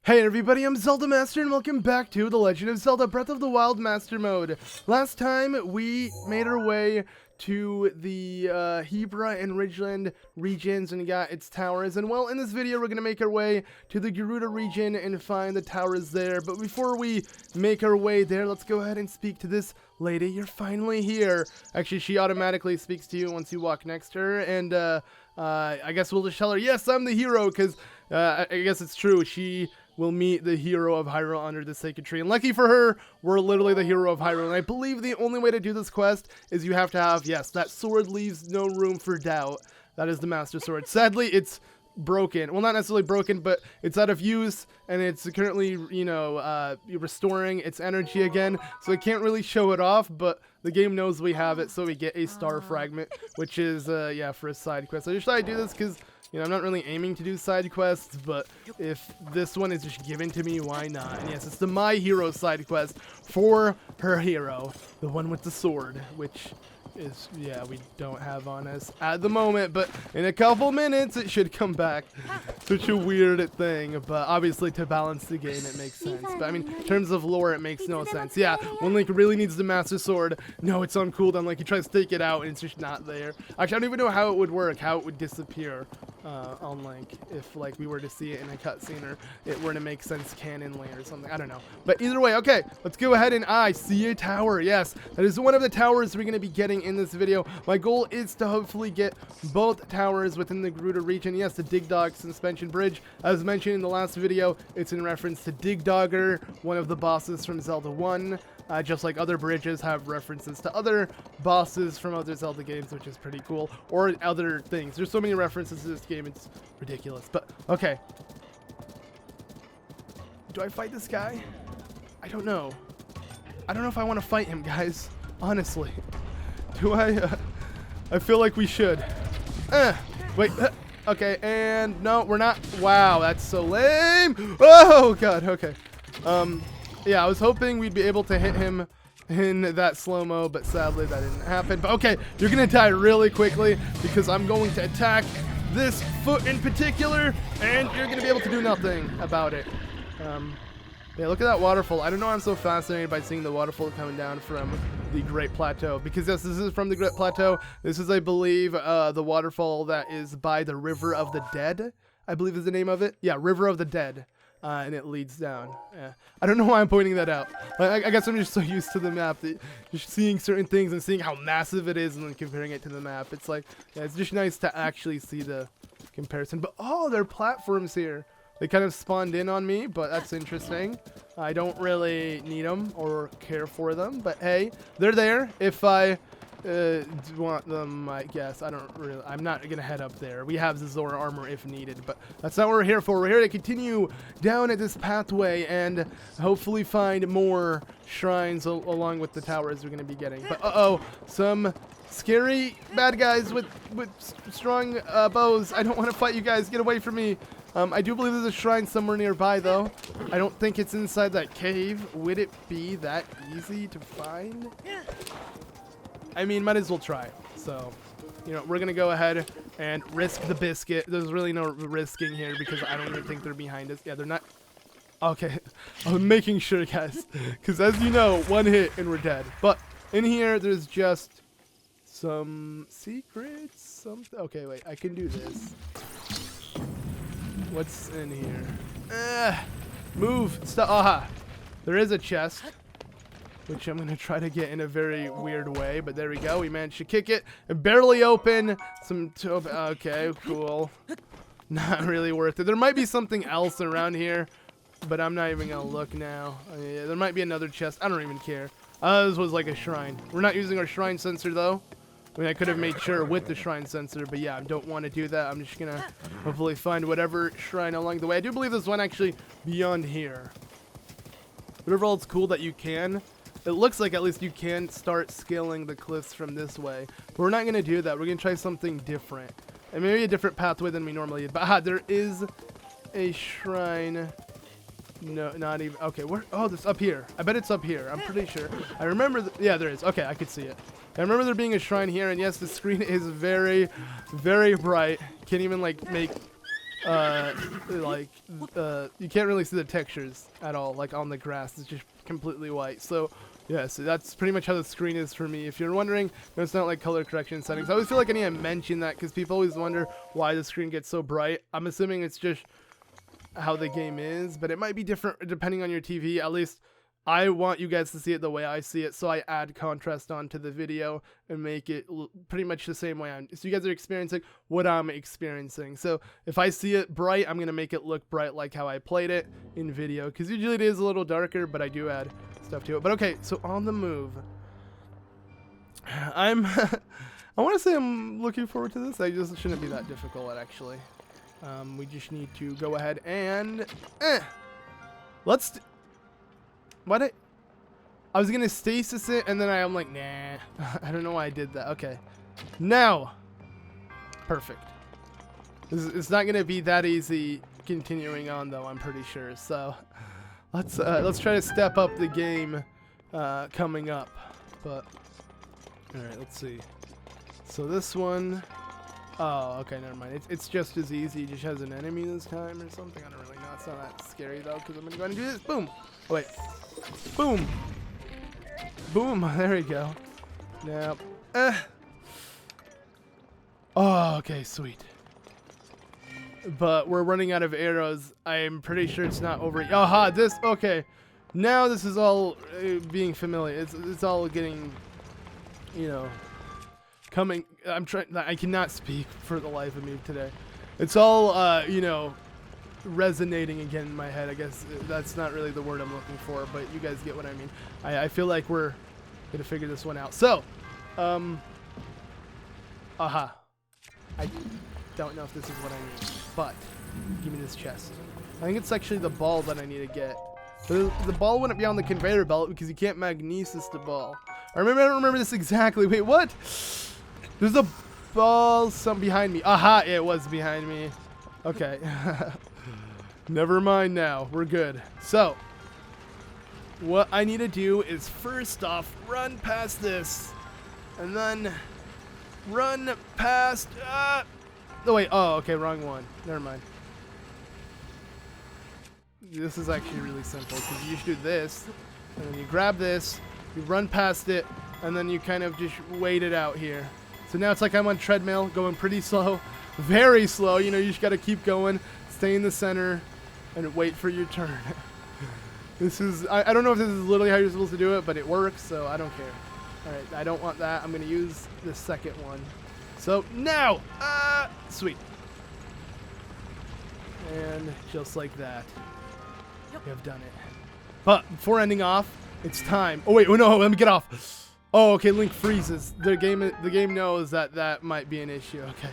Hey everybody, I'm ZeldaMaster and welcome back to The Legend of Zelda Breath of the Wild Master Mode. Last time we made our way to the Hebra and Ridgeland regions and got its towers, and well, in this video we're going to make our way to the Gerudo region and find the towers there. But before we make our way there, let's go ahead and speak to this lady. You're finally here. Actually, she automatically speaks to you once you walk next to her, and I guess we'll just tell her, yes, I'm the hero, because I guess it's true. She will meet the hero of Hyrule under the sacred tree. And lucky for her, we're literally the hero of Hyrule. And I believe the only way to do this quest is you have to have, yes, that sword leaves no room for doubt. That is the Master Sword. Sadly, it's broken. Well, not necessarily broken, but it's out of use, and it's currently, you know, restoring its energy again. So I can't really show it off, but the game knows we have it, so we get a star fragment, which is, yeah, for a side quest. So just thought I'd do this because, you know, I'm not really aiming to do side quests, but if this one is just given to me, why not? And yes, it's the My Hero side quest for her hero, the one with the sword, which is, yeah, we don't have on us at the moment, but in a couple minutes it should come back. Such a weird thing, but obviously to balance the game it makes sense. But I mean, in terms of lore, it makes no sense. Yeah, when Link really needs the Master Sword, no, it's on cooldown. Like, he tries to take it out and it's just not there. Actually, I don't even know how it would work, how it would disappear on Link if, like, we were to see it in a cutscene or it were to make sense canonly or something. I don't know. But either way, okay, let's go ahead and I see a tower. Yes, that is one of the towers we're going to be getting in this video. My goal is to hopefully get both towers within the Gerudo region. Yes, the Dig Dog Suspension Bridge, as mentioned in the last video, it's in reference to Dig Dogger, one of the bosses from Zelda 1. Just like other bridges have references to other bosses from other Zelda games, which is pretty cool, or other things. There's so many references to this game, it's ridiculous. But okay, do I fight this guy? I don't know. I don't know if I want to fight him, guys, honestly. Do I feel like we should. Wait, okay, and no, we're not. Wow, that's so lame. Oh god, okay. Yeah, I was hoping we'd be able to hit him in that slow-mo, but sadly that didn't happen. But okay, you're gonna die really quickly because I'm going to attack this foot in particular, and you're gonna be able to do nothing about it. Yeah, look at that waterfall. I don't know why I'm so fascinated by seeing the waterfall coming down from the Great Plateau. Because yes, this is from the Great Plateau. This is, I believe, the waterfall that is by the River of the Dead, I believe is the name of it. Yeah, River of the Dead. And it leads down. Yeah. I don't know why I'm pointing that out. I guess I'm just so used to the map that just seeing certain things and seeing how massive it is and then comparing it to the map. It's like, yeah, it's just nice to actually see the comparison. But, oh, there are platforms here. They kind of spawned in on me, but that's interesting. I don't really need them or care for them, but hey, they're there. If I want them, I guess. I'm not going to head up there. We have the Zora armor if needed, but that's not what we're here for. We're here to continue down at this pathway and hopefully find more shrines along with the towers we're going to be getting. But uh-oh, some scary bad guys with strong bows. I don't want to fight you guys. Get away from me. I do believe there's a shrine somewhere nearby, though. I don't think it's inside that cave. Would it be that easy to find? I mean, might as well try. So, you know, we're going to go ahead and risk the biscuit. There's really no risking here because I don't even think they're behind us. Yeah, they're not. Okay. I'm making sure, guys. Because as you know, one hit and we're dead. But in here, there's just some secrets. Okay, wait. I can do this. What's in here? Move. Stop. Aha. There is a chest, which I'm going to try to get in a very weird way. But there we go. We managed to kick it. Barely open. Okay, cool. Not really worth it. There might be something else around here, but I'm not even going to look now. Yeah, there might be another chest. I don't even care. This was like a shrine. We're not using our shrine sensor, though. I mean, I could have made sure with the shrine sensor, but yeah, I don't want to do that. I'm just going to hopefully find whatever shrine along the way. I do believe there's one actually beyond here. But overall, it's cool that you can. It looks like at least you can start scaling the cliffs from this way. But we're not going to do that. We're going to try something different. And maybe a different pathway than we normally do. But there is a shrine. No, not even. Okay, where? Oh, this up here. I bet it's up here. I'm pretty sure. I remember. Yeah, there is. Okay, I could see it. I remember there being a shrine here, and yes, the screen is very, very bright. Can't even like make like you can't really see the textures at all, like on the grass. It's just completely white. So yeah, so that's pretty much how the screen is for me. If you're wondering, it's not like color correction settings. I always feel like I need to mention that because people always wonder why the screen gets so bright. I'm assuming it's just how the game is, but it might be different depending on your TV. At least I want you guys to see it the way I see it, so I add contrast onto the video and make it pretty much the same way so you guys are experiencing what I'm experiencing. So if I see it bright, I'm gonna make it look bright like how I played it in video, because usually it is a little darker, but I do add stuff to it. But okay, so on the move, I want to say I'm looking forward to this. I just shouldn't be that difficult actually. We just need to go ahead and what? I was gonna stasis it, and then I'm like, nah. I don't know why I did that. Okay, now, perfect. It's not gonna be that easy continuing on, though. I'm pretty sure. So let's try to step up the game coming up. But all right, let's see. So this one. Oh, okay, never mind. It's just as easy. It just has an enemy this time or something. I don't really know. It's not that scary though, because I'm gonna go ahead and do this. Boom. Oh, wait. Boom. Boom. There we go. Now. Oh, okay, sweet. But we're running out of arrows. I'm pretty sure it's not over. Aha, this. Okay. Now this is all being familiar. It's all getting, you know, coming. I'm trying. I cannot speak for the life of me today. It's all, you know, resonating again in my head. I guess that's not really the word I'm looking for, but you guys get what I mean. I feel like we're gonna figure this one out. So, aha. I don't know if this is what I need, but give me this chest. I think it's actually the ball that I need to get. The ball wouldn't be on the conveyor belt because you can't magnesis the ball. I don't remember this exactly. Wait, what? There's a ball behind me. Aha, it was behind me. Okay. Never mind now. We're good. So, what I need to do is first off run past this. And then run past... oh, wait. Oh, okay. Wrong one. Never mind. This is actually really simple because you just do this. And then you grab this. You run past it. And then you kind of just wait it out here. So now it's like I'm on treadmill, going pretty slow. Very slow. You know, you just got to keep going. Stay in the center. And wait for your turn. This is, I don't know if this is literally how you're supposed to do it, but it works, so I don't care. Alright, I don't want that. I'm going to use the second one. So, now! Sweet. And just like that. We have done it. But, before ending off, it's time. Oh, wait, oh no, let me get off. Oh, okay, Link freezes. The game knows that that might be an issue. Okay.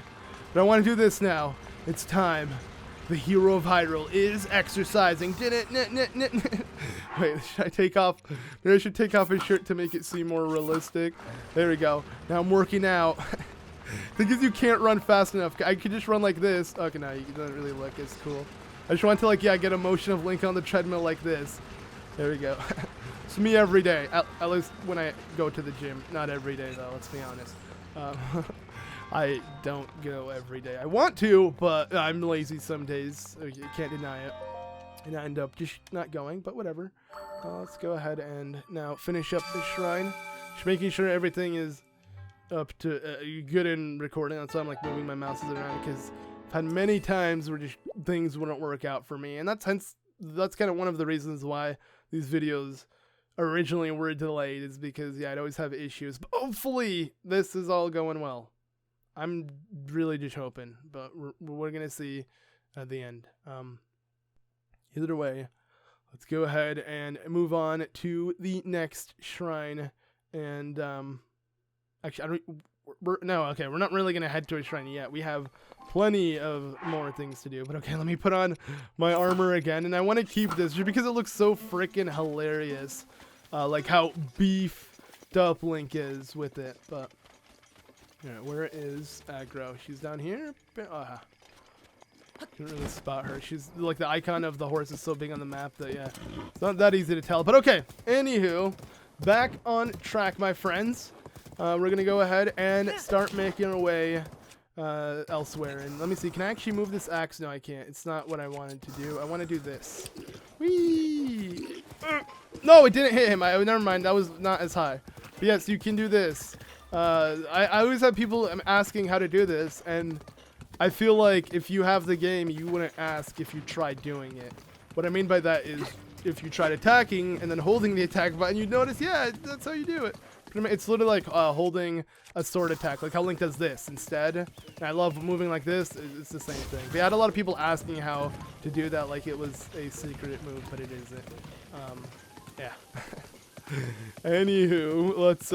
But I want to do this now. It's time. The hero of Hyrule is exercising. Wait, should I take off? Maybe I should take off his shirt to make it seem more realistic. There we go. Now I'm working out. Because you can't run fast enough. I could just run like this. Okay, no, it doesn't really look as cool. I just want to, like, yeah, get a motion of Link on the treadmill like this. There we go. It's me every day. At least when I go to the gym. Not every day, though. Let's be honest. I don't go every day. I want to, but I'm lazy some days. You can't deny it. And I end up just not going, but whatever. Let's go ahead and now finish up this shrine. Just making sure everything is up to good in recording. That's why I'm like moving my mouses around, because I've had many times where just things wouldn't work out for me. And that's kind of one of the reasons why these videos originally were delayed, is because, yeah, I'd always have issues. But hopefully this is all going well. I'm really just hoping, but we're going to see at the end. Either way, let's go ahead and move on to the next shrine. And actually, we're not really going to head to a shrine yet. We have plenty of more things to do. But okay, let me put on my armor again. And I want to keep this just because it looks so freaking hilarious. Like how beefed up Link is with it. But alright, where is Aggro? She's down here? Can't really spot her. She's like, the icon of the horse is so big on the map that, yeah, it's not that easy to tell. But okay, anywho, back on track, my friends. We're going to go ahead and start making our way elsewhere. And let me see, can I actually move this axe? No, I can't. It's not what I wanted to do. I want to do this. Whee! No, it didn't hit him. Never mind. That was not as high. But yes, you can do this. I always have people asking how to do this, and I feel like if you have the game, you wouldn't ask if you tried doing it. What I mean by that is if you tried attacking and then holding the attack button, you'd notice, yeah, that's how you do it. It's literally like holding a sword attack, like how Link does this instead. And I love moving like this. It's the same thing. But I had a lot of people asking how to do that, like it was a secret move, but it isn't. Yeah. Anywho, let's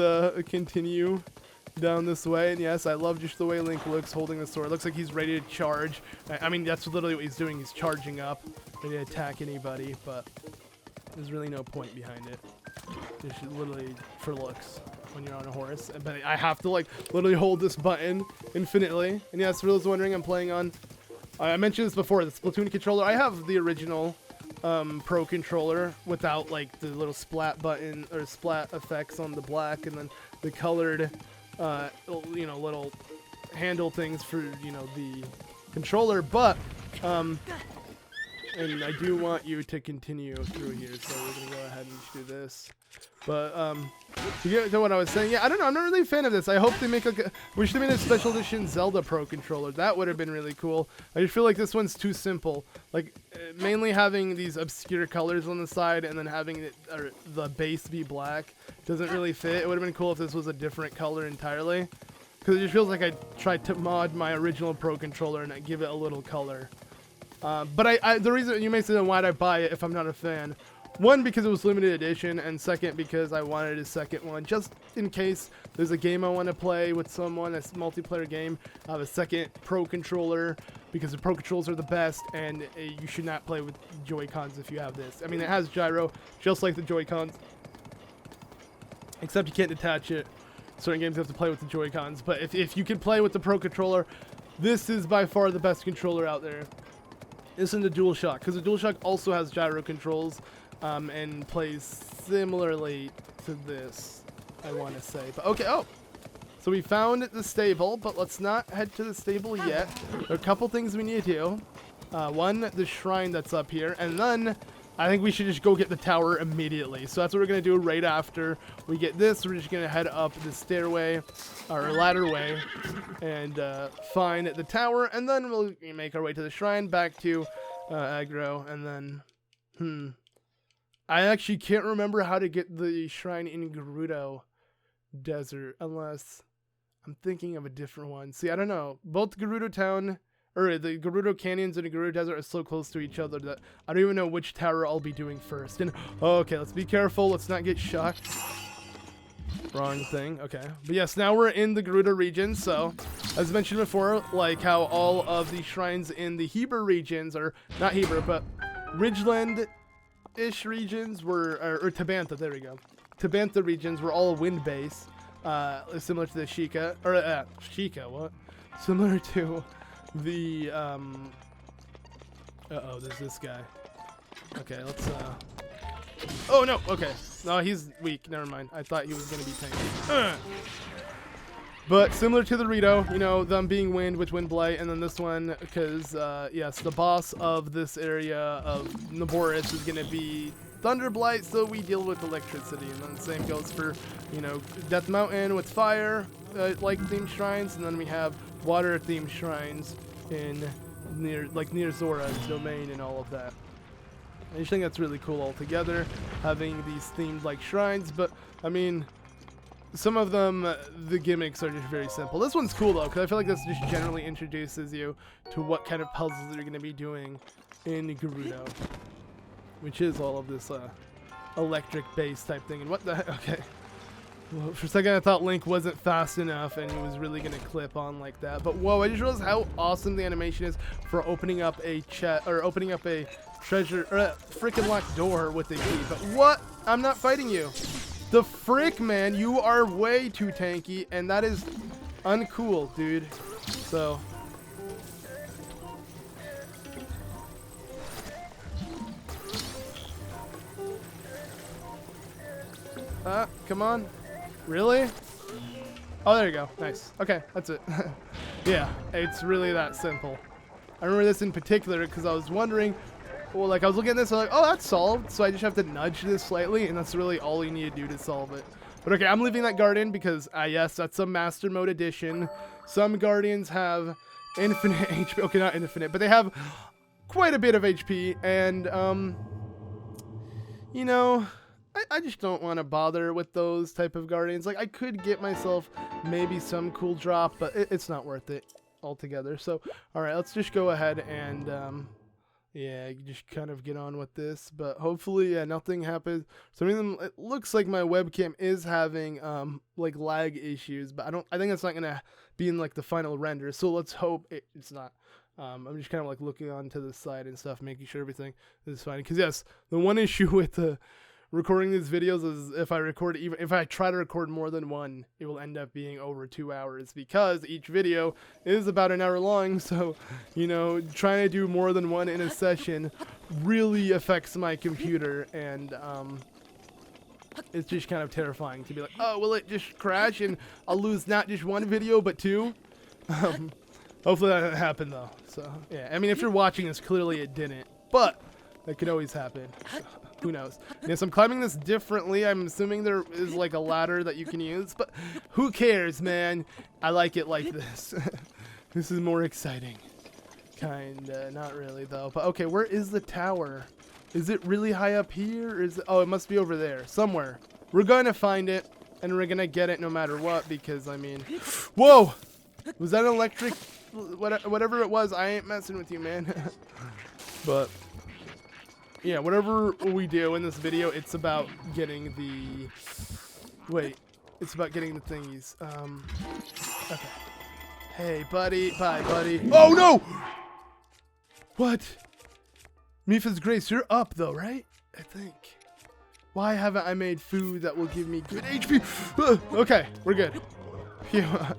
continue down this way. And yes, I love just the way Link looks holding the sword. It looks like he's ready to charge. I mean, that's literally what he's doing. He's charging up, ready to attack anybody, but there's really no point behind it. It's literally for looks when you're on a horse. But I have to like literally hold this button infinitely. And yes, for those wondering, I'm playing on, I mentioned this before, the Splatoon controller. I have the original Pro controller without like the little splat button or splat effects on the black, and then the colored you know, little handle things for, you know, the controller. But and I do want you to continue through here, so we're gonna go ahead and just do this. But to get to what I was saying, yeah, I don't know, I'm not really a fan of this. I hope they make a, we should have made a special edition Zelda Pro controller. That would have been really cool. I just feel like this one's too simple. Like mainly having these obscure colors on the side and then having it, or the base be black doesn't really fit. It would have been cool if this was a different color entirely, because it just feels like I tried to mod my original Pro controller and I give it a little color. But the reason you may say, then why'd I buy it if I'm not a fan? One, because it was limited edition, and second, because I wanted a second one, just in case there's a game I want to play with someone, a multiplayer game. I have a second Pro controller, because the Pro controllers are the best, and you should not play with Joy-Cons if you have this. I mean, it has gyro, just like the Joy-Cons, except you can't detach it. Certain games you have to play with the Joy-Cons, but if you can play with the Pro controller, this is by far the best controller out there. This and the DualShock, because the DualShock also has gyro controls, and plays similarly to this, I want to say. But okay, oh, so we found the stable, but let's not head to the stable yet. There are a couple things we need to do. One, the shrine that's up here, and then I think we should just go get the tower immediately. So that's what we're going to do right after we get this. We're just going to head up the stairway, or ladder way, and find the tower, and then we'll make our way to the shrine, back to aggro, and then, I actually can't remember how to get the shrine in Gerudo Desert, unless I'm thinking of a different one. See, I don't know. Both Gerudo Town, or the Gerudo Canyons and the Gerudo Desert are so close to each other that I don't even know which tower I'll be doing first. And, okay, let's be careful. Let's not get shot. Wrong thing. Okay. But yes, now we're in the Gerudo region, so, as mentioned before, like how all of the shrines in the Heber regions, or not Heber, but Ridgeland-ish regions were, or Tabantha, there we go. Tabantha regions were all wind-based, similar to the Sheikah, or, Sheikah, what? Similar to the, uh-oh, there's this guy. Okay, let's, oh, no, okay. No, he's weak, never mind. I thought he was gonna be tanky. But similar to the Rito, you know, them being wind with Wind Blight, and then this one, because, yes, the boss of this area of Naboris is gonna be Thunder Blight, so we deal with electricity. And then the same goes for, you know, Death Mountain with fire, like themed shrines, and then we have water themed shrines in near Zora's domain and all of that. I just think that's really cool altogether, having these themed like shrines. But I mean, some of them, the gimmicks are just very simple. This one's cool though, because I feel like this just generally introduces you to what kind of puzzles you're going to be doing in Gerudo, which is all of this electric bass type thing. And what the heck? Okay. Well, for a second I thought Link wasn't fast enough and he was really going to clip on like that. But whoa, I just realized how awesome the animation is for opening up a chest, or opening up a treasure, or a freaking locked door with a key. But what? I'm not fighting you. The frick, man, you are way too tanky, and that is uncool, dude. So come on. Really? Oh, there you go. Nice. Okay, that's it. Yeah, it's really that simple. I remember this in particular because I was wondering, well, like I was looking at this, I'm like, oh, that's solved. So I just have to nudge this slightly, and that's really all you need to do to solve it. But okay, I'm leaving that garden because, yes, that's a Master Mode edition. Some guardians have infinite HP. Okay, not infinite, but they have quite a bit of HP, and you know, I just don't want to bother with those type of guardians. Like, I could get myself maybe some cool drop, but it's not worth it altogether. So, all right, let's just go ahead and, yeah, just kind of get on with this. But hopefully, yeah, nothing happens. Some of them, it looks like my webcam is having, like, lag issues, but I think that's not going to be in, like, the final render. So let's hope it's not. I'm just kind of, like, looking onto the side and stuff, making sure everything is fine. Because, yes, the one issue with recording these videos is if I try to record more than one, it will end up being over 2 hours because each video is about an hour long. So, you know, trying to do more than one in a session really affects my computer, and it's just kind of terrifying to be like, oh, will it just crash and I'll lose not just one video but two? Hopefully that doesn't happen though. So yeah, I mean, if you're watching this, clearly it didn't, but that could always happen. So, who knows? Yes, I'm climbing this differently. I'm assuming there is like a ladder that you can use, but who cares, man? I like it like this. This is more exciting. Kinda, not really though. But okay, where is the tower? Is it really high up here? Oh, it must be over there somewhere. We're gonna find it, and we're gonna get it no matter what, because I mean, whoa! Was that an electric? Whatever it was, I ain't messing with you, man. But yeah, whatever we do in this video, it's about getting the... Wait, it's about getting the thingies. Okay. Hey, buddy. Bye, buddy. Oh, no! What? Mifa's Grace, you're up, though, right? I think. Why haven't I made food that will give me good HP? Okay, we're good. Yeah.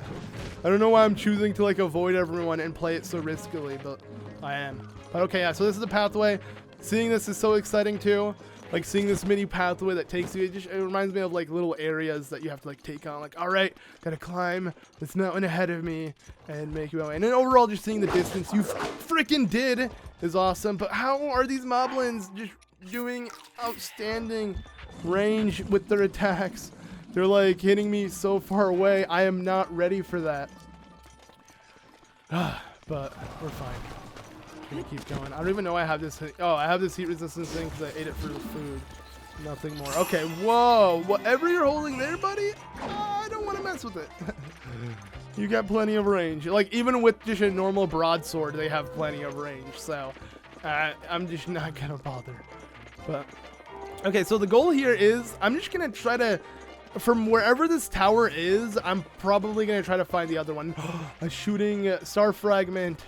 I don't know why I'm choosing to, like, avoid everyone and play it so riskily, but I am. But okay, yeah, so this is the pathway. Seeing this is so exciting too. Like seeing this mini pathway that takes you, it reminds me of like little areas that you have to like take on. Like, all right, gotta climb this mountain ahead of me and make your way. And then overall, just seeing the distance you freaking did is awesome. But how are these moblins just doing outstanding range with their attacks? They're like hitting me so far away. I am not ready for that. But we're fine. Gonna keep going. I don't even know I have this. Oh, I have this heat resistance thing because I ate it for the food. Nothing more. Okay, whoa. Whatever you're holding there, buddy, I don't want to mess with it. You got plenty of range. Like, even with just a normal broadsword, they have plenty of range. So, I'm just not gonna bother. But, okay, so the goal here is, I'm just gonna try to, from wherever this tower is, I'm probably gonna try to find the other one. A shooting star fragment.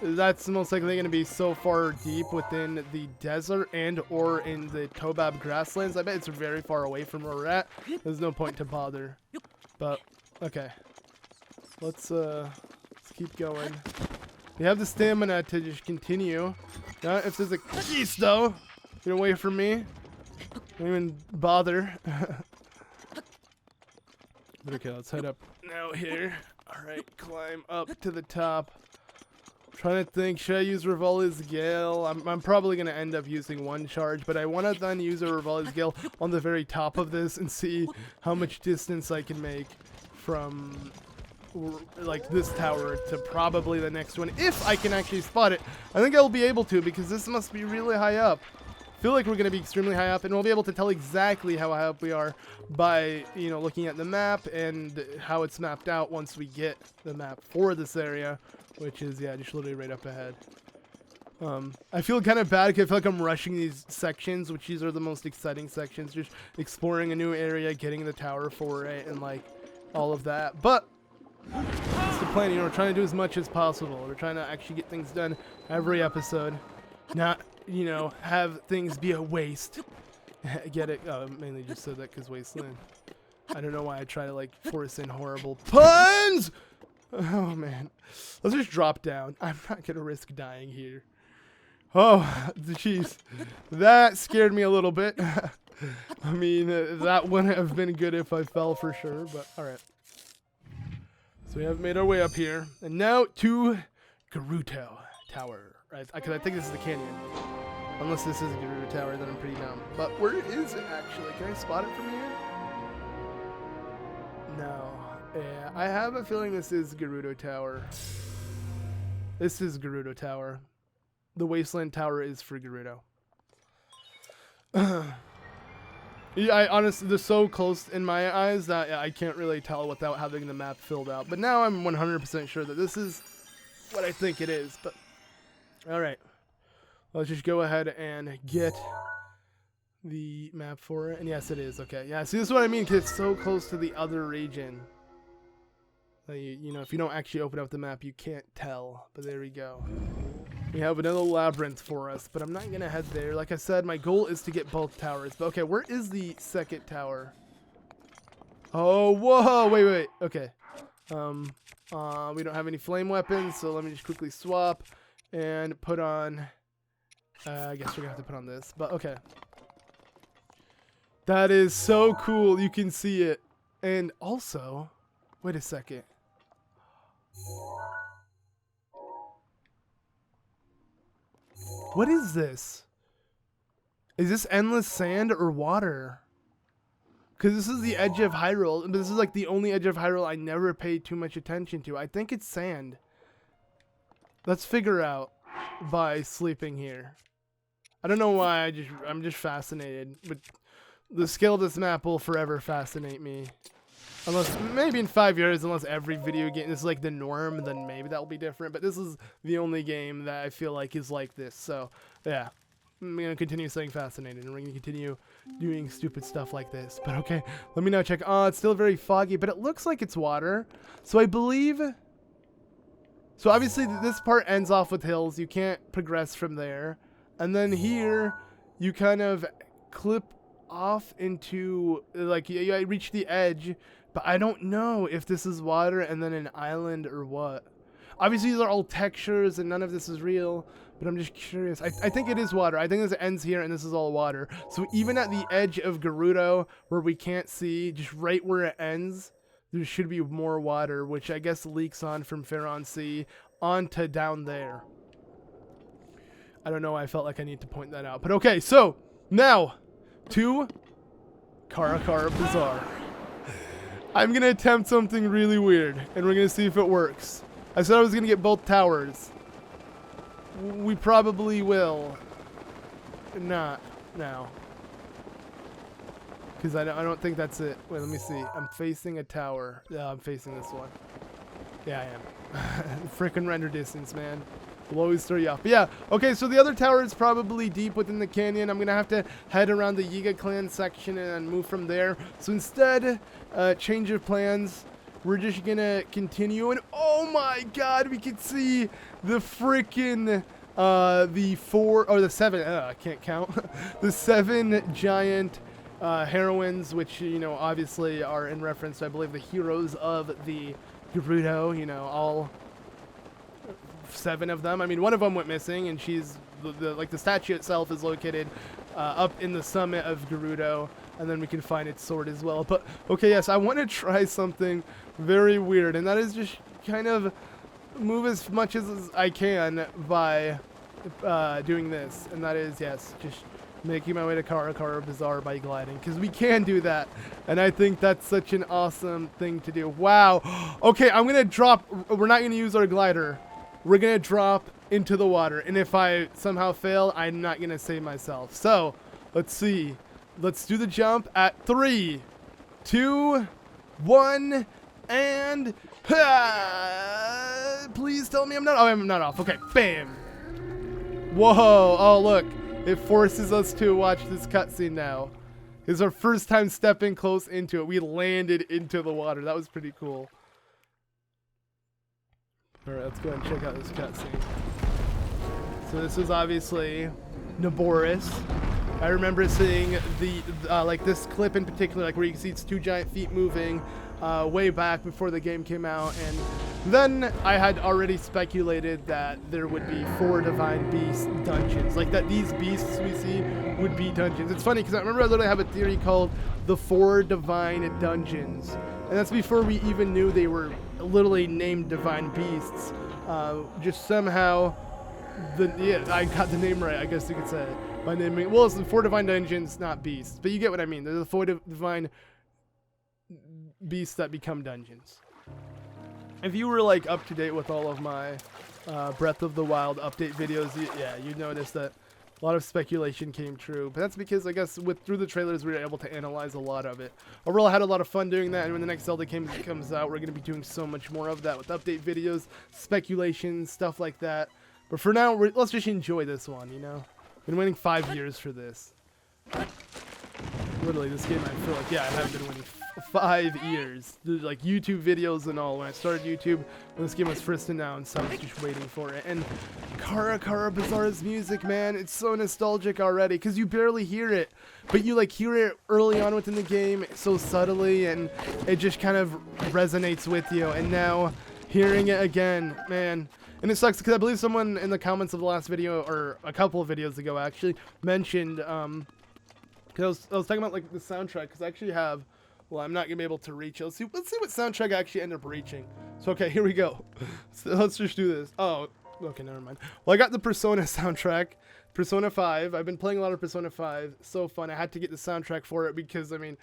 That's most likely going to be so far deep within the desert and or in the Tobab grasslands. I bet it's very far away from where we're at. There's no point to bother. But, okay. Let's keep going. We have the stamina to just continue. Now, if there's a geese, though, get away from me. Don't even bother. But okay, let's head up now here. Alright, climb up to the top. Trying to think, should I use Rivali's Gale? I'm probably going to end up using one charge, but I want to then use a Rivali's Gale on the very top of this and see how much distance I can make from like this tower to probably the next one, if I can actually spot it. I think I'll be able to, because this must be really high up. I feel like we're going to be extremely high up, and we'll be able to tell exactly how high up we are by, you know, looking at the map and how it's mapped out once we get the map for this area. Which is, yeah, just literally right up ahead. I feel kind of bad because I feel like I'm rushing these sections, which these are the most exciting sections. Just exploring a new area, getting the tower for it, and, like, all of that. But that's the plan, you know, we're trying to do as much as possible. We're trying to actually get things done every episode. Not, you know, have things be a waste. Get it? Mainly just said that because Wasteland. I don't know why I try to, like, force in horrible puns! Oh, man. Let's just drop down. I'm not going to risk dying here. Oh, jeez. That scared me a little bit. I mean, that wouldn't have been good if I fell for sure, but alright. So we have made our way up here, and now to Gerudo Tower. Right? Because I think this is the canyon. Unless this is Gerudo Tower, then I'm pretty dumb. But where is it actually? Can I spot it from here? No. Yeah, I have a feeling this is Gerudo Tower. This is Gerudo Tower. The Wasteland Tower is for Gerudo. Yeah, I honestly, they're so close in my eyes that I can't really tell without having the map filled out. But now I'm 100% sure that this is what I think it is. But all right, let's just go ahead and get the map for it. And yes, it is. Okay, yeah. See, this is what I mean, because it's so close to the other region. You know, if you don't actually open up the map, you can't tell. But there we go. We have another labyrinth for us, but I'm not going to head there. Like I said, my goal is to get both towers. But okay, where is the second tower? Oh, whoa, wait. Okay. We don't have any flame weapons, so let me just quickly swap and put on... I guess we're going to have to put on this, but okay. That is so cool. You can see it. And also, wait a second. What is this? Is this endless sand or water? Because this is the edge of Hyrule. But this is like the only edge of Hyrule I never paid too much attention to. I think it's sand. Let's figure out by sleeping here. I don't know why. I'm just fascinated. But the scale of this map will forever fascinate me. Unless, maybe in 5 years, unless every video game is like the norm, then maybe that will be different. But this is the only game that I feel like is like this. So, yeah. I'm going to continue staying fascinated, and we're going to continue doing stupid stuff like this. But okay, let me now check. Oh, it's still very foggy, but it looks like it's water. So I believe... So obviously this part ends off with hills. You can't progress from there. And then here, you kind of clip off into... Like, you reach the edge... But I don't know if this is water and then an island or what. Obviously, these are all textures and none of this is real. But I'm just curious. I think it is water. I think this ends here and this is all water. So even at the edge of Gerudo, where we can't see, just right where it ends, there should be more water, which I guess leaks on from Faron Sea onto down there. I don't know why I felt like I need to point that out. But okay, so now to Karakara Bazaar. I'm going to attempt something really weird, and we're going to see if it works. I said I was going to get both towers. We probably will. Not now. Because I don't think that's it. Wait, let me see. I'm facing a tower. Yeah, I'm facing this one. Yeah, I am. Frickin' render distance, man. Will always throw you off. But yeah, okay, so the other tower is probably deep within the canyon. I'm going to have to head around the Yiga clan section and move from there. So instead, change of plans. We're just going to continue. And oh my god, we can see the frickin' the 7, I can't count. The 7 giant heroines, which, you know, obviously are in reference to, I believe, the heroes of the Gerudo, you know, all 7 of them. I mean, one of them went missing, and she's like the statue itself is located up in the summit of Gerudo, and then we can find its sword as well. But okay, yes, I want to try something very weird, and that is just kind of move as much as I can by doing this, and that is, yes, just making my way to Karakara Bazaar by gliding, because we can do that, and I think that's such an awesome thing to do. Wow. Okay, I'm gonna drop. We're not gonna use our glider. We're going to drop into the water. And if I somehow fail, I'm not going to save myself. So, let's see. Let's do the jump at 3, 2, 1, and... please tell me I'm not... Oh, I'm not off. Okay, bam. Whoa. Oh, look. It forces us to watch this cutscene now. It's our first time stepping close into it. We landed into the water. That was pretty cool. Alright, let's go ahead and check out this cutscene. So this is obviously Naboris. I remember seeing the like this clip in particular, like where you can see it's 2 giant feet moving way back before the game came out, and then I had already speculated that there would be 4 divine beast dungeons, like that these beasts we see would be dungeons. It's funny because I remember I literally have a theory called the 4 divine dungeons. And that's before we even knew they were literally named divine beasts. Just somehow, I got the name right, I guess you could say. By naming, well, it's the 4 divine dungeons, not beasts. But you get what I mean. They're the 4 divine beasts that become dungeons. If you were like up to date with all of my Breath of the Wild update videos, you'd notice that a lot of speculation came true. But that's because, I guess, through the trailers, we were able to analyze a lot of it. Overall, I had a lot of fun doing that, and when the next Zelda comes out, we're going to be doing so much more of that with update videos, speculation, stuff like that. But for now, let's just enjoy this one, you know? Been waiting 5 years for this. Literally, this game, I feel like, I haven't been waiting 5 years. There's like YouTube videos and all. When I started YouTube, when this game was first announced, I was just waiting for it. And Kara Bazaar's music, man, it's so nostalgic already, because you barely hear it. But you like hear it early on within the game, so subtly, and it just kind of resonates with you. And now, hearing it again, man. And it sucks because I believe someone in the comments of the last video, or a couple of videos ago actually, mentioned, because I was talking about like the soundtrack, because I actually have, well, I'm not going to be able to reach it. Let's see what soundtrack I actually end up reaching. So, okay, here we go. So let's just do this. Oh, okay, never mind. Well, I got the Persona soundtrack, Persona 5. I've been playing a lot of Persona 5. So fun. I had to get the soundtrack for it because, I mean,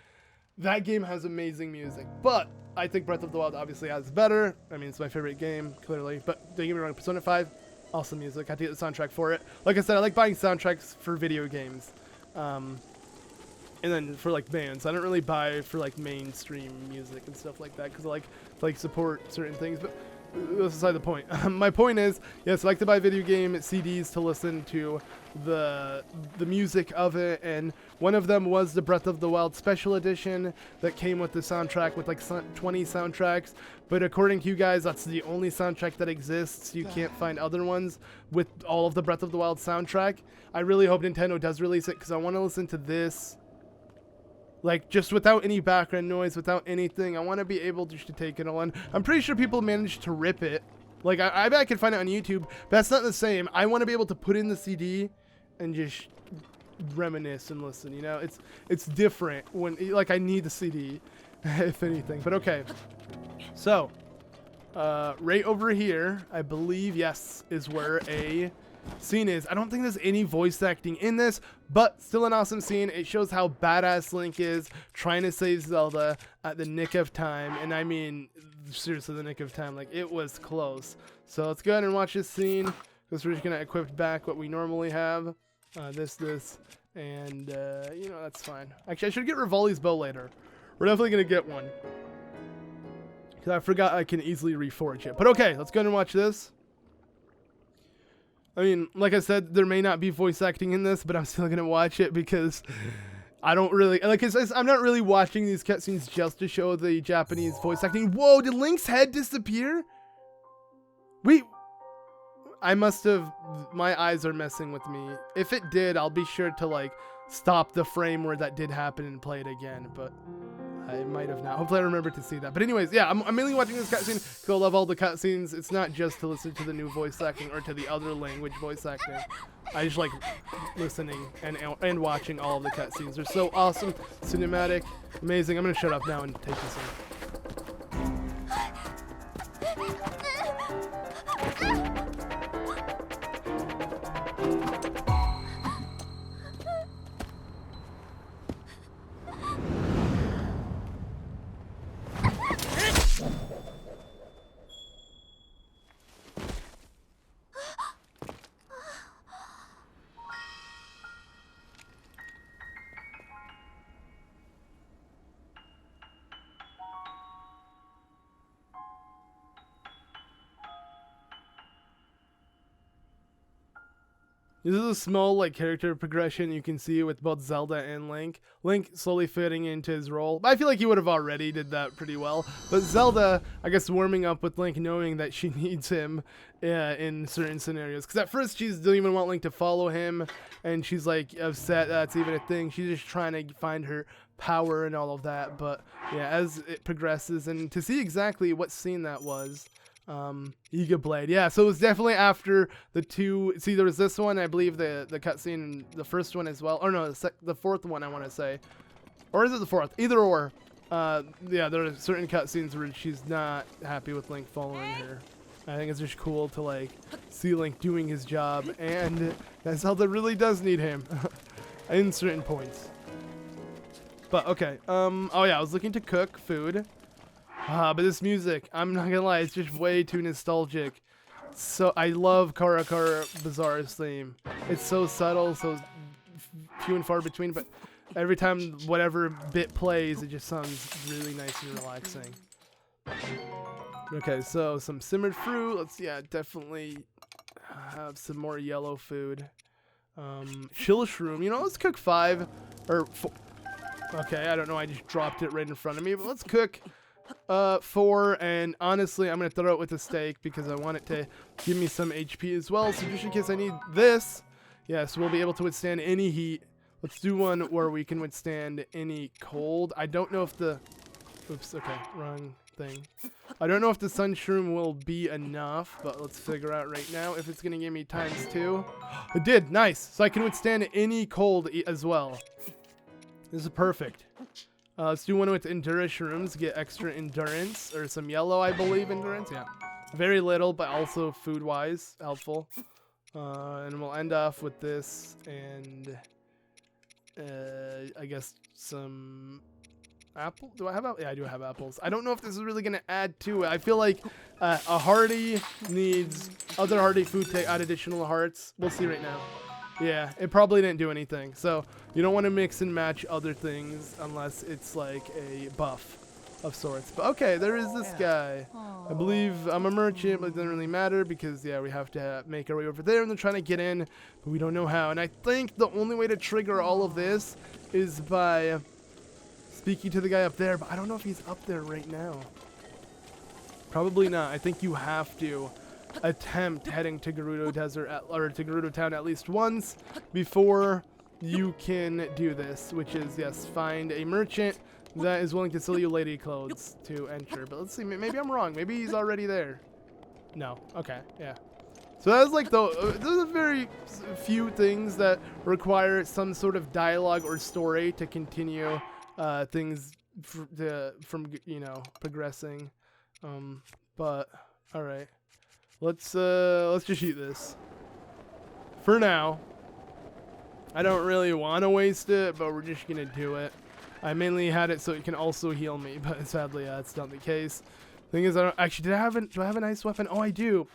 that game has amazing music. But I think Breath of the Wild obviously has better. I mean, it's my favorite game, clearly. But don't get me wrong, Persona 5, awesome music. I had to get the soundtrack for it. Like I said, I like buying soundtracks for video games. And then for like bands, I don't really buy for like mainstream music and stuff like that because I like support certain things. But that's aside the point. My point is, yes, I like to buy video game CDs to listen to the music of it, and one of them was the Breath of the Wild Special Edition that came with the soundtrack with like 20 soundtracks. But according to you guys, that's the only soundtrack that exists. You can't find other ones with all of the Breath of the Wild soundtrack. I really hope Nintendo does release it because I want to listen to this. Like, just without any background noise, without anything. I want to be able just to take it all in. I'm pretty sure people managed to rip it. Like, I bet I could find it on YouTube, but that's not the same. I want to be able to put in the CD and just reminisce and listen, you know? It's different when, like, I need the CD, if anything. But, okay. So, right over here, I believe, yes, is where a scene is. I don't think there's any voice acting in this, but still an awesome scene. It shows how badass Link is trying to save Zelda at the nick of time, and I mean seriously the nick of time. Like, it was close. So let's go ahead and watch this scene because we're just gonna equip back what we normally have, this and you know, that's fine. Actually, I should get Rivali's bow later. We're definitely gonna get one because I forgot I can easily reforge it. But okay, let's go ahead and watch this. I mean, like I said, there may not be voice acting in this, but I'm still going to watch it because I don't really, like, I'm not really watching these cutscenes just to show the Japanese voice acting. Whoa, did Link's head disappear? Wait, I must have, my eyes are messing with me. If it did, I'll be sure to, like, stop the frame where that did happen and play it again, but I might have not. Hopefully I remember to see that. But anyways, yeah, I'm mainly watching this cutscene because I love all the cutscenes. It's not just to listen to the new voice acting or to the other language voice acting. I just like listening and watching all of the cutscenes. They're so awesome, cinematic, amazing. I'm going to shut up now and take this in. This is a small like character progression you can see with both Zelda and Link. Link slowly fitting into his role. I feel like he would have already did that pretty well. But Zelda, I guess, warming up with Link, knowing that she needs him in certain scenarios. Because at first she doesn't even want Link to follow him, and she's like upset that's even a thing. She's just trying to find her power and all of that. But yeah, as it progresses, and to see exactly what scene that was. Ega Blade, yeah, so it was definitely after the two. See, there was this one, I believe the cutscene, the first one as well, or no, the fourth one, I want to say, or is it the fourth? Either or, Yeah, there are certain cutscenes where she's not happy with Link following her. I think it's just cool to like see Link doing his job, and that Zelda really does need him in certain points. But okay, oh yeah, I was looking to cook food, but this music, I'm not gonna lie, it's just way too nostalgic. So I love Kara Bazaar's theme. It's so subtle, so few and far between, but every time whatever bit plays, it just sounds really nice and relaxing. Okay, so some simmered fruit. Let's, yeah, definitely have some more yellow food. Chill shroom. You know, let's cook 5 or 4. Okay, I don't know. I just dropped it right in front of me, but let's cook 4. And honestly, I'm gonna throw it with a steak because I want it to give me some HP as well. So just in case I need this, yes, we'll be able to withstand any heat. Let's do one where we can withstand any cold. I don't know if the... Oops, okay, wrong thing. I don't know if the sun shroom will be enough, but let's figure out right now if it's going to give me ×2. It did, nice. So I can withstand any cold as well. This is perfect. Let's do one with endurance shrooms, get extra endurance, or some yellow, I believe, endurance, yeah. Very little, but also food-wise, helpful. And we'll end off with this, and... I guess some apple. Do I have apples? Yeah, I do have apples. I don't know if this is really going to add to it. I feel like a hearty needs other hearty food to add additional hearts. We'll see right now. Yeah, it probably didn't do anything. So you don't want to mix and match other things unless it's like a buff of sorts. But okay, there is this guy. I believe I'm a merchant, but it doesn't really matter because, yeah, we have to make our way over there and they're trying to get in, but we don't know how. And I think the only way to trigger all of this is by speaking to the guy up there, but I don't know if he's up there right now. Probably not. I think you have to attempt heading to Gerudo Desert or to Gerudo Town at least once before you can do this, which is, yes, find a merchant that is willing to sell you lady clothes to enter. But let's see, maybe I'm wrong. Maybe he's already there. No. Okay, yeah. So that's like there's a very few things that require some sort of dialogue or story to continue things from you know, progressing. But all right, let's just eat this for now. I don't really want to waste it, but we're just gonna do it. I mainly had it so it can also heal me, but sadly that's not the case. Thing is, I don't actually. Do I have an ice weapon? Oh, I do.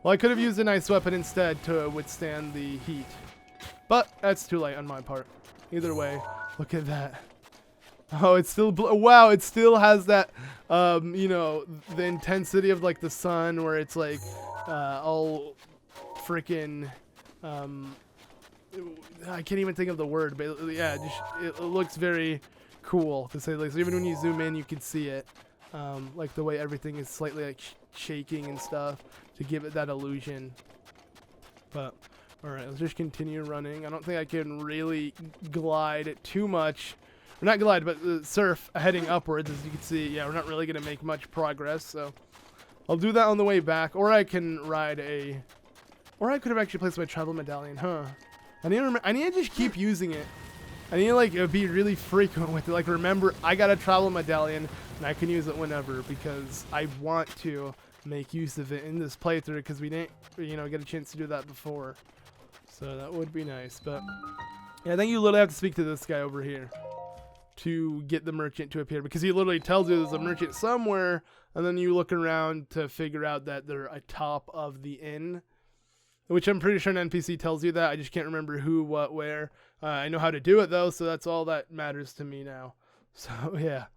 Well, I could have used an ice weapon instead to withstand the heat, but that's too late on my part. Either way, look at that. Oh, it's still wow! It still has that, you know, the intensity of like the sun, where it's like all freaking. I can't even think of the word, but yeah, it looks very cool to say the least. Even when you zoom in, you can see it, like the way everything is slightly like shaking and stuff to give it that illusion. But all right, let's just continue running. I don't think I can really glide too much, or not glide, but surf heading upwards. As you can see, yeah, we're not really gonna make much progress. So I'll do that on the way back, or I can ride a, or I could have actually placed my travel medallion, huh? I need to just keep using it. I need to like be really frequent with it. Like, remember, I got a travel medallion and I can use it whenever because I want to make use of it in this playthrough because we didn't, you know, get a chance to do that before. So that would be nice. But yeah, I think you literally have to speak to this guy over here to get the merchant to appear because he literally tells you there's a merchant somewhere, and then you look around to figure out that they're atop of the inn. Which I'm pretty sure an NPC tells you that. I just can't remember who, what, where. I know how to do it, though, so that's all that matters to me now. So, yeah.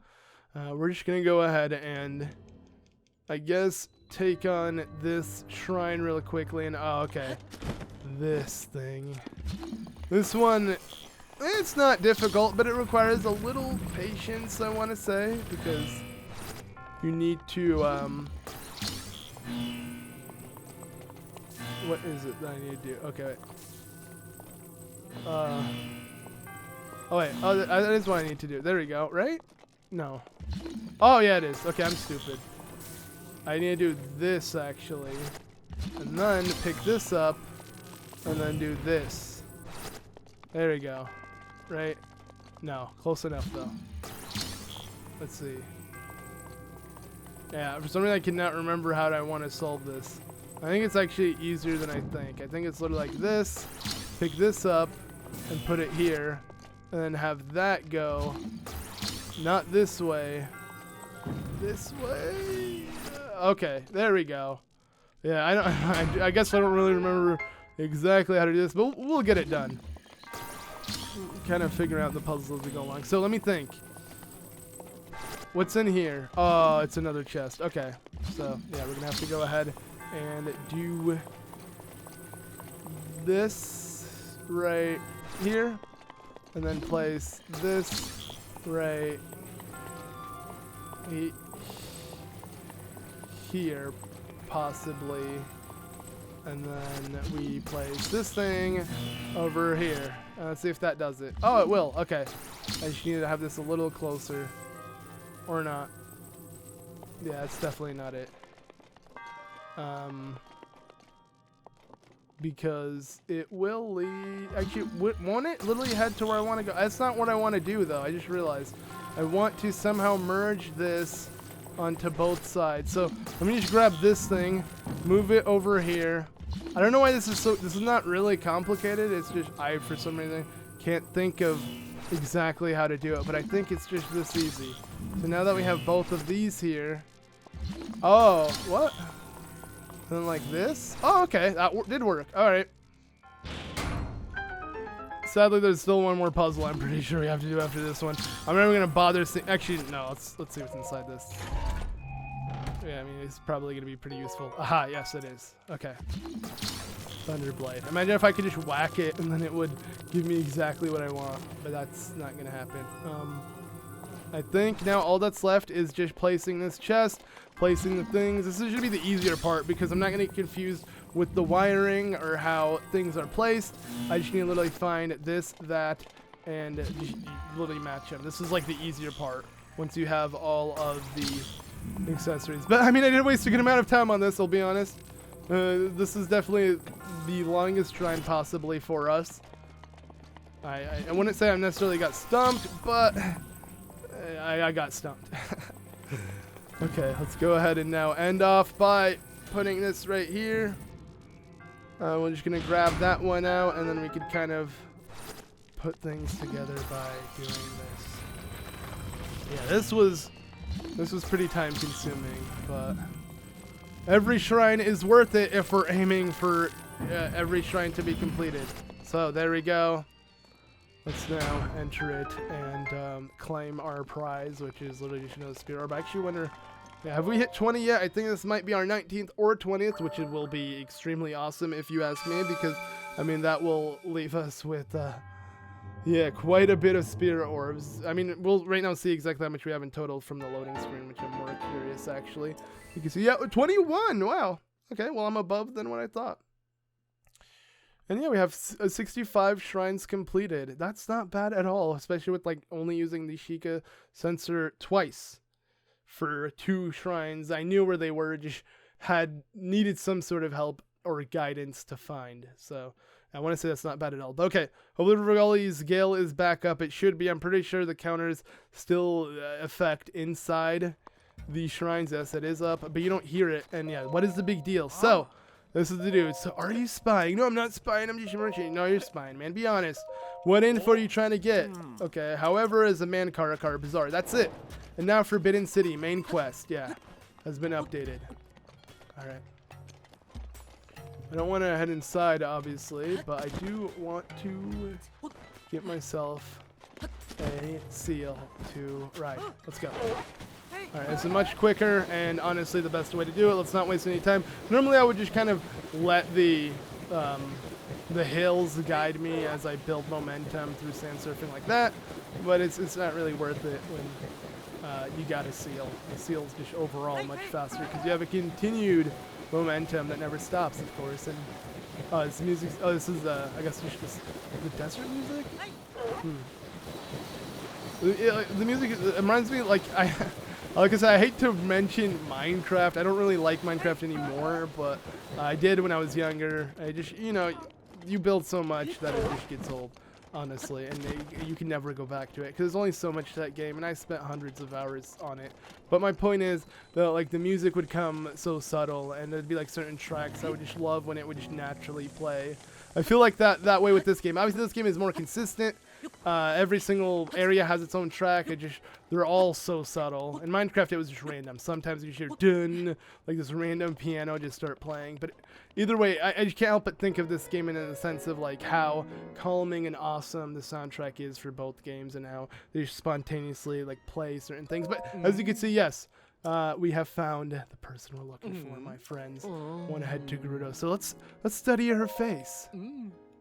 We're just going to go ahead and, I guess, take on this shrine really quickly. And, oh, okay. This thing. This one, it's not difficult, but it requires a little patience, I want to say. Because you need to, what is it that I need to do? Okay, wait. Oh, wait. Oh, that is what I need to do. There we go, right? No. Oh, yeah, it is. Okay, I'm stupid. I need to do this, actually. And then pick this up. And then do this. There we go. Right? No. Close enough, though. let's see. Yeah, for some reason I cannot remember how I want to solve this. I think it's actually easier than I think. I think it's literally like this. Pick this up and put it here. And then have that go. Not this way. This way. Okay, there we go. Yeah, I guess I don't really remember exactly how to do this, but we'll get it done. Kind of figure out the puzzles as we go along. So let me think. What's in here? Oh, it's another chest. Okay, so yeah, we're gonna have to go ahead and do this right here, and then place this right here, possibly, and then we place this thing over here. Let's see if that does it. Oh, it will. Okay, I just need to have this a little closer, or not. Yeah, it's definitely not it. Because it will lead. Actually, won't it literally head to where I want to go? That's not what I want to do, though. I just realized I want to somehow merge this onto both sides. So let me just grab this thing, move it over here. I don't know why this is so. This is not really complicated. It's just I, for some reason, can't think of exactly how to do it. But I think it's just this easy. So now that we have both of these here. Oh, what? And then like this? Oh, okay. That did work. All right. Sadly, there's still one more puzzle I'm pretty sure we have to do after this one. I'm never going to bother. Actually, no. Let's see what's inside this. Yeah, I mean, it's probably going to be pretty useful. Aha, yes, it is. Okay. Thunderblade. Imagine if I could just whack it and then it would give me exactly what I want. But that's not going to happen. I think now all that's left is just placing this chest, placing the things. This is going to be the easier part because I'm not going to get confused with the wiring or how things are placed. I just need to literally find this, that, and just literally match them. This is like the easier part once you have all of the accessories. But I mean, I did waste a good amount of time on this, I'll be honest. This is definitely the longest shrine possibly for us. I wouldn't say I necessarily got stumped, but I got stumped. Okay, let's go ahead and now end off by putting this right here. We're just going to grab that one out, and then we could kind of put things together by doing this. Yeah, this was pretty time consuming, but every shrine is worth it if we're aiming for every shrine to be completed. So there we go. Let's now enter it and claim our prize, which is literally just another spirit orb. I actually wonder, yeah, have we hit 20 yet? I think this might be our 19th or 20th, which it will be extremely awesome if you ask me, because I mean that will leave us with yeah, quite a bit of spirit orbs. I mean, we'll right now see exactly how much we have in total from the loading screen, which I'm more curious actually. You can see, yeah, 21. Wow. Okay, well I'm above than what I thought. And yeah, we have 65 shrines completed. That's not bad at all, especially with like only using the Sheikah sensor twice for 2 shrines. I knew where they were, just needed some sort of help or guidance to find. So I want to say that's not bad at all. But okay, hopefully Rigoli's Gale is back up. It should be. I'm pretty sure the counters still affect inside the shrines. Yes, it is up, but you don't hear it. And yeah, what is the big deal? So this is the dude. So are you spying? No, I'm not spying. I'm just merchant. No, you're spying, man. Be honest. What info are you trying to get? Okay. However, is a man Karakar Bazaar. That's it. And now Forbidden City main quest. Yeah, has been updated. All right. I don't want to head inside, obviously, but I do want to get myself a seal to ride. Let's go. Alright, this is much quicker and honestly the best way to do it. Let's not waste any time. Normally I would just kind of let the hills guide me as I build momentum through sand surfing like that, but it's not really worth it when you got a seal. The seal's just overall much faster because you have a continued momentum that never stops, of course. And this music. Oh, this is I guess just the desert music. The music it reminds me like like I said, I hate to mention Minecraft. I don't really like Minecraft anymore, but I did when I was younger. I just, you know, you build so much that it just gets old. honestly, and you can never go back to it because there's only so much to that game, and I spent hundreds of hours on it. But my point is that like the music would come so subtle, and there'd be like certain tracks I would just love when it would just naturally play. I feel like that way with this game. Obviously, this game is more consistent. Every single area has its own track. They're all so subtle. In Minecraft, it was just random. Sometimes you hear dun, like this random piano just start playing. But either way, I just can't help but think of this game in the sense of like how calming and awesome the soundtrack is for both games, and how they just spontaneously like play certain things. But as you can see, yes, we have found the person we're looking for, my friends. Want to head to Gerudo. So let's study her face.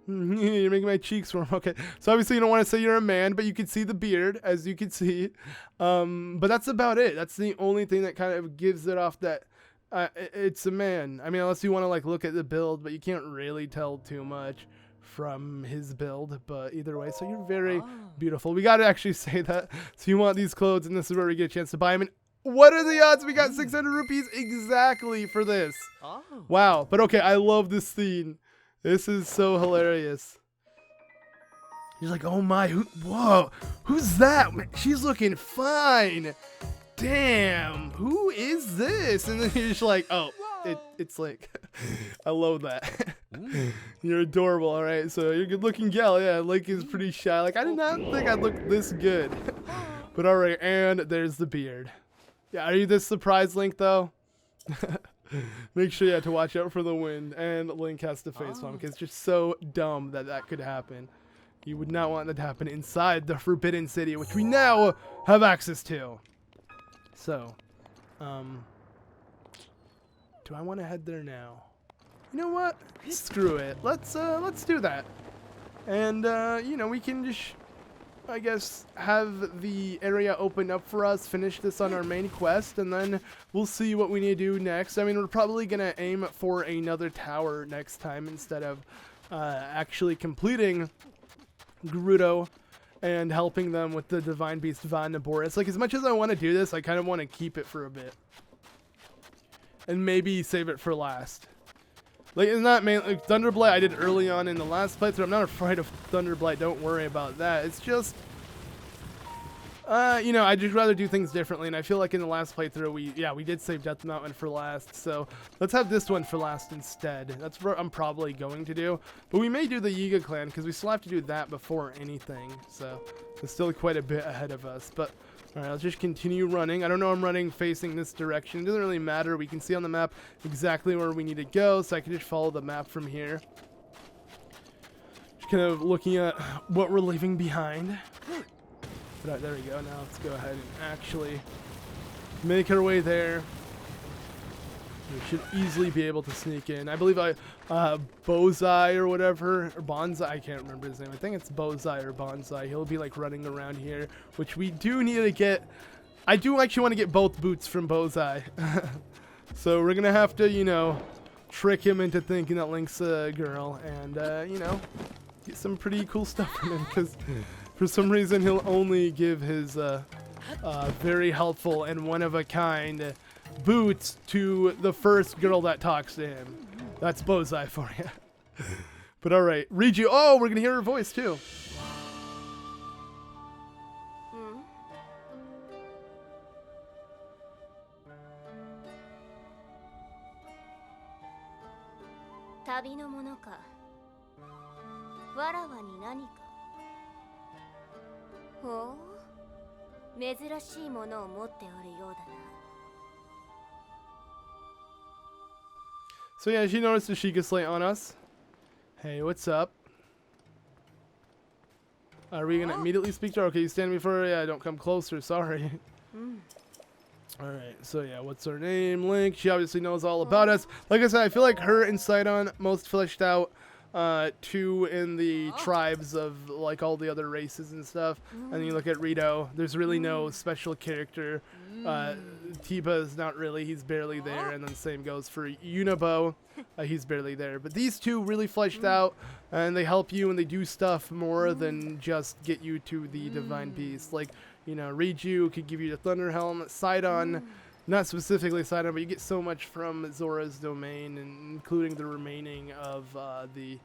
You're making my cheeks warm. Okay, so obviously you don't want to say you're a man, but you can see the beard, as you can see. But that's about it. That's the only thing that kind of gives it off that it's a man. I mean, unless you want to like look at the build, but you can't really tell too much from his build. But either way, so you're very beautiful. We got to actually say that. So you want these clothes, and this is where we get a chance to buy them. And what are the odds we got 600 rupees exactly for this? Wow. But okay, I love this scene. This is so hilarious. He's like, oh my, whoa, who's that? She's looking fine. Damn, who is this? And then you're just like, oh, it's like, I love that. You're adorable, all right? So you're a good looking gal. Yeah, Link is pretty shy. Like, I did not think I'd look this good. But all right, and there's the beard. Yeah, are you this surprised, Link, though? Make sure you have to watch out for the wind, and Link has to face one because it's just so dumb that could happen. You would not want that to happen inside the Forbidden City, which we now have access to. So, do I want to head there now? You know what? Screw it. Let's do that. And you know, we can just, I guess, have the area open up for us, finish this on our main quest, and then we'll see what we need to do next. I mean, we're probably going to aim for another tower next time instead of actually completing Gerudo and helping them with the Divine Beast Van Naboris. Like, as much as I want to do this, I kind of want to keep it for a bit. And maybe save it for last. Like, it's not like Thunderblight I did early on in the last playthrough. I'm not afraid of Thunderblight. Don't worry about that. It's just, you know, I'd just rather do things differently. And I feel like in the last playthrough, we did save Death Mountain for last. So let's have this one for last instead. That's what I'm probably going to do. But we may do the Yiga clan because we still have to do that before anything. So it's still quite a bit ahead of us. But all right, let's just continue running. I don't know, I'm running facing this direction. It doesn't really matter. We can see on the map exactly where we need to go, so I can just follow the map from here. Just kind of looking at what we're leaving behind. But, there we go. Now let's go ahead and actually make our way there. We should easily be able to sneak in. I believe Bozai or whatever, or Bonsai, I can't remember his name. I think it's Bozai or Bonsai. He'll be like running around here, which we do need to get. I do actually want to get both boots from Bozai. So we're going to have to, you know, trick him into thinking that Link's a girl and, you know, get some pretty cool stuff from him because for some reason he'll only give his very helpful and one-of-a-kind boots to the first girl that talks to him. That's Bozai for you. But alright, Riju. Oh, we're gonna hear her voice too. So yeah, she noticed the Sheikah Slate on us. Hey, what's up? Are we gonna immediately speak to her? Okay, you stand before her. Yeah, don't come closer. Sorry. Alright, so yeah, what's her name? Link. She obviously knows all about us. Like I said, I feel like her and Sidon most fleshed out two in the tribes of like all the other races and stuff. And then you look at Rito, there's really no special character. Tiba is not really, he's barely there, and then same goes for Unibo, he's barely there. But these two really fleshed out, and they help you and they do stuff more than just get you to the Divine Beast. Like, you know, Riju could give you the Thunder Helm, Sidon, not specifically Sidon, but you get so much from Zora's domain, and including the remaining of the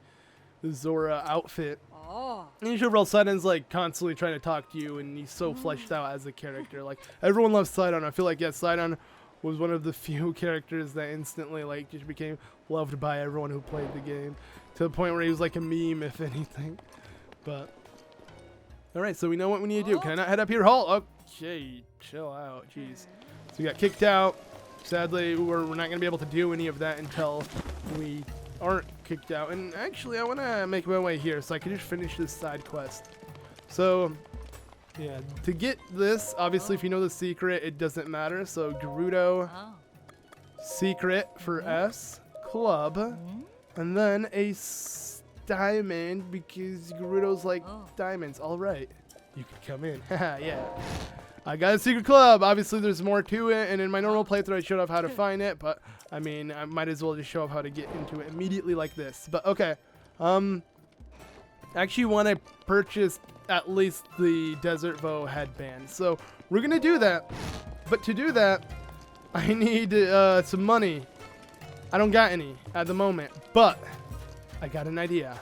Zora outfit. Oh. And usually Sidon's like constantly trying to talk to you, and he's so fleshed out as a character. Like everyone loves Sidon. I feel like Sidon was one of the few characters that instantly like just became loved by everyone who played the game, to the point where he was like a meme, if anything. But all right, so we know what we need to do. Can I not head up here? Halt. Okay, chill out. Jeez. So we got kicked out. Sadly, we're not gonna be able to do any of that until we aren't kicked out. And actually, I want to make my way here so I can just finish this side quest. So yeah, to get this, obviously, if you know the secret, it doesn't matter. So Gerudo secret for S, club, and then a diamond, because Gerudo's like diamonds. All right, you can come in. Yeah, I got a secret club. Obviously, there's more to it, and in my normal playthrough, I showed off how to find it, but I mean, I might as well just show off how to get into it immediately like this. But okay, actually want to purchase at least the Desert Bow headband, so we're gonna do that. But to do that, I need some money. I don't got any at the moment, but I got an idea.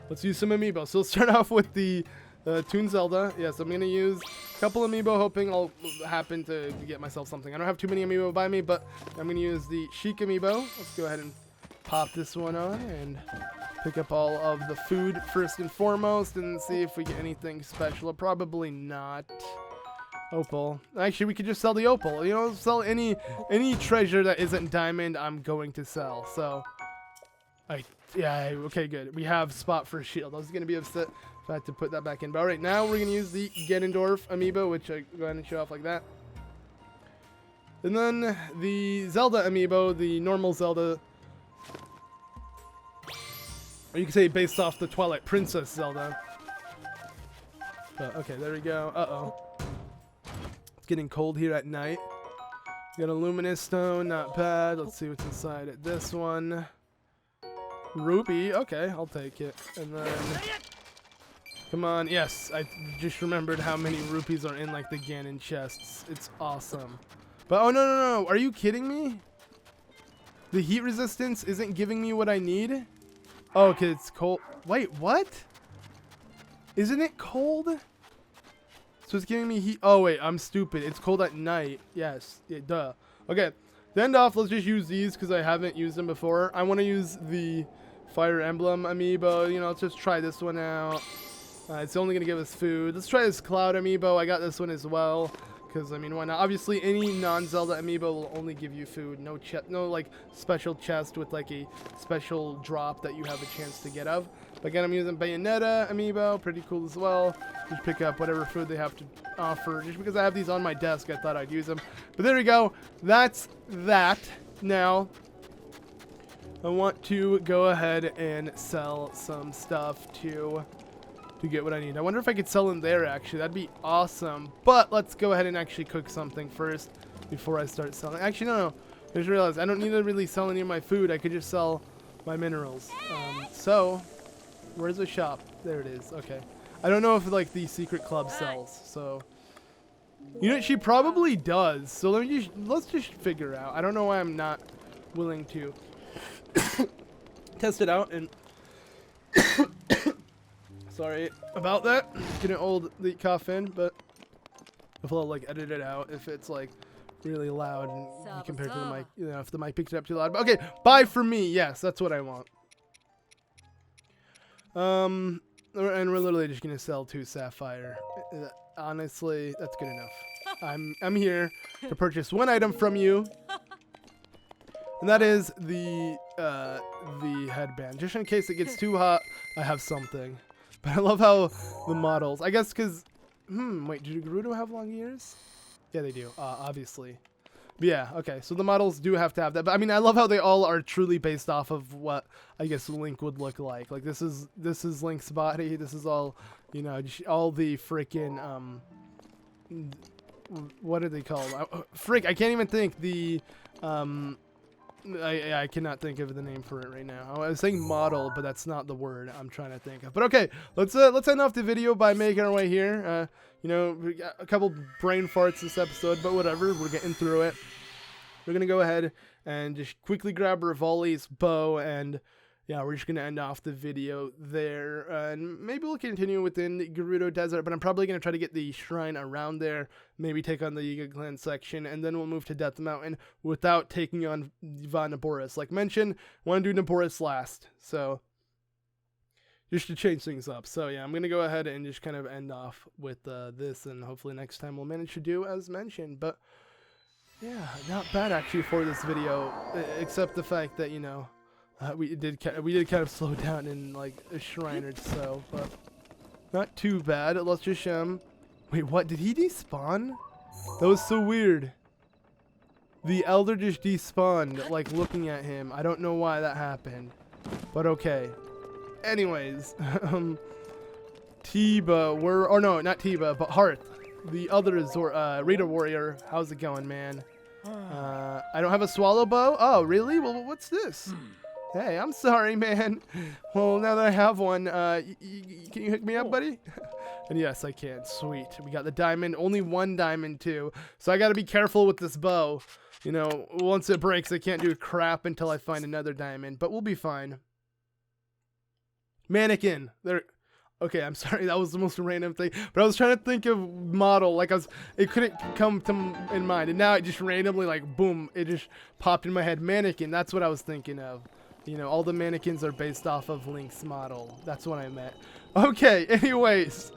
Let's use some amiibo. So let's start off with the Toon Zelda. Yes, I'm gonna use a couple amiibo, hoping I'll happen to get myself something. I don't have too many amiibo by me, but I'm gonna use the Chic amiibo. Let's go ahead and pop this one on and pick up all of the food first and foremost, and see if we get anything special. Probably not. Opal. Actually, we could just sell the opal. You know, sell any treasure that isn't diamond. I'm going to sell. So, yeah. Okay, good. We have spot for a shield. I was gonna be upset if I had to put that back in. But all right, now we're gonna use the Ganondorf amiibo, which I go ahead and show off like that. And then the Zelda amiibo, the normal Zelda. Or you could say based off the Twilight Princess Zelda. But, okay, there we go. Uh-oh. It's getting cold here at night. Got a luminous stone, not bad. Let's see what's inside it. This one. Ruby. Okay, I'll take it. And then... Come on. Yes, I just remembered how many rupees are in, like, the Ganon chests. It's awesome. But, oh, no. Are you kidding me? The heat resistance isn't giving me what I need? Oh, okay, it's cold. Wait, what? Isn't it cold? So it's giving me heat. Oh, wait, I'm stupid. It's cold at night. Yes, yeah, duh. Okay, to end off, let's just use these because I haven't used them before. I want to use the Fire Emblem amiibo. You know, let's just try this one out. It's only going to give us food. Let's try this Cloud amiibo. I got this one as well. Because, I mean, why not? Obviously, any non-Zelda amiibo will only give you food. No, like, special chest with, like, a special drop that you have a chance to get of. But again, I'm using Bayonetta amiibo. Pretty cool as well. Just pick up whatever food they have to offer. Just because I have these on my desk, I thought I'd use them. But there we go. That's that. Now, I want to go ahead and sell some stuff to get what I need. I wonder if I could sell them there, actually. That'd be awesome. But let's go ahead and actually cook something first before I start selling. Actually, no. I just realized I don't need to really sell any of my food. I could just sell my minerals. So, where's the shop? There it is. Okay. I don't know if, like, the secret club sells. So, you know, she probably does. So let's just figure out. I don't know why I'm not willing to test it out and... Sorry about that. Getting old, the cough in, but if I'll like edit it out if it's like really loud and compared to the mic, you know, if the mic picks it up too loud. But okay, buy for me. Yes, that's what I want. And we're literally just gonna sell 2 sapphire. Honestly, that's good enough. I'm here to purchase 1 item from you, and that is the headband. Just in case it gets too hot, I have something. But I love how the models, I guess because, wait, do Gerudo have long ears? Yeah, they do, obviously. But yeah, okay, so the models do have to have that. But I mean, I love how they all are truly based off of what, I guess, Link would look like. Like, this is Link's body. This is all, you know, all the freaking, what are they called? Frick, I can't even think. The, I cannot think of the name for it right now. I was saying model, but that's not the word I'm trying to think of. But okay, let's end off the video by making our way here. You know, we got a couple brain farts this episode, but whatever. We're getting through it. We're gonna go ahead and just quickly grab Rivali's bow and yeah, we're just going to end off the video there. And maybe we'll continue within the Gerudo Desert, but I'm probably going to try to get the shrine around there, maybe take on the Yiga Clan section, and then we'll move to Death Mountain without taking on Von Naboris. Like mentioned, want to do Naboris last, so just to change things up. So yeah, I'm going to go ahead and just kind of end off with this, and hopefully next time we'll manage to do as mentioned. But yeah, not bad actually for this video, except the fact that, you know, we did kind of slow down in like a shrine or so, but not too bad. Let's just wait, what? Did he despawn? That was so weird. The elder just despawned, like looking at him. I don't know why that happened, but okay. Anyways, Tiba, or no, not Tiba, but Hearth, the other Rita warrior. How's it going, man? I don't have a swallow bow. Oh, really? Well, what's this? Hey, I'm sorry, man. Well, now that I have one, can you hook me up, buddy? And yes, I can. Sweet. We got the diamond. Only one diamond, too. So I got to be careful with this bow. You know, once it breaks, I can't do crap until I find another diamond. But we'll be fine. Mannequin. There. Okay, I'm sorry. That was the most random thing. But I was trying to think of model. Like, it couldn't come to in mind. And now it just randomly, like, boom. It just popped in my head. Mannequin. That's what I was thinking of. You know, all the mannequins are based off of Link's model. That's what I meant. Okay, anyways.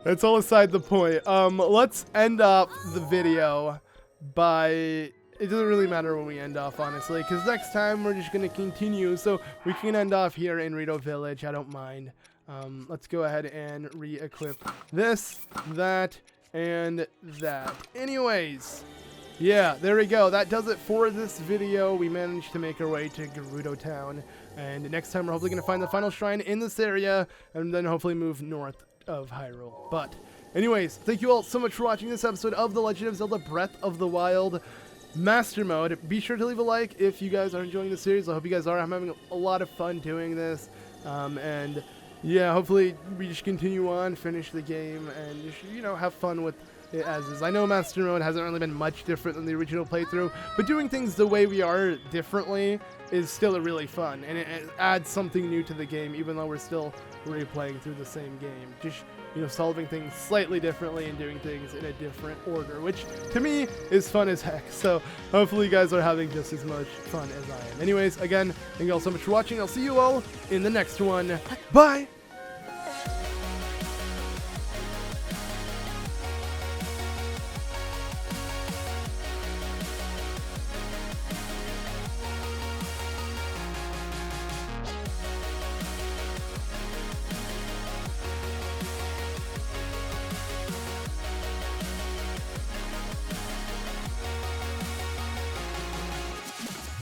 That's all aside the point. Let's end up the video by... It doesn't really matter when we end off, honestly. Because next time we're just going to continue. So we can end off here in Rito Village. I don't mind. Let's go ahead and re-equip this, that, and that. Anyways... Yeah, there we go. That does it for this video. We managed to make our way to Gerudo Town. And next time we're hopefully going to find the final shrine in this area. And then hopefully move north of Hyrule. But anyways, thank you all so much for watching this episode of The Legend of Zelda Breath of the Wild Master Mode. Be sure to leave a like if you guys are enjoying the series. I hope you guys are. I'm having a lot of fun doing this. And yeah, hopefully we just continue on, finish the game, and just, you know, have fun with it as is. I know Master Mode hasn't really been much different than the original playthrough, but doing things the way we are differently is still really fun, and it adds something new to the game, even though we're still replaying through the same game. Just, you know, solving things slightly differently and doing things in a different order, which to me is fun as heck. So hopefully you guys are having just as much fun as I am. Anyways, again, thank you all so much for watching. I'll see you all in the next one. Bye!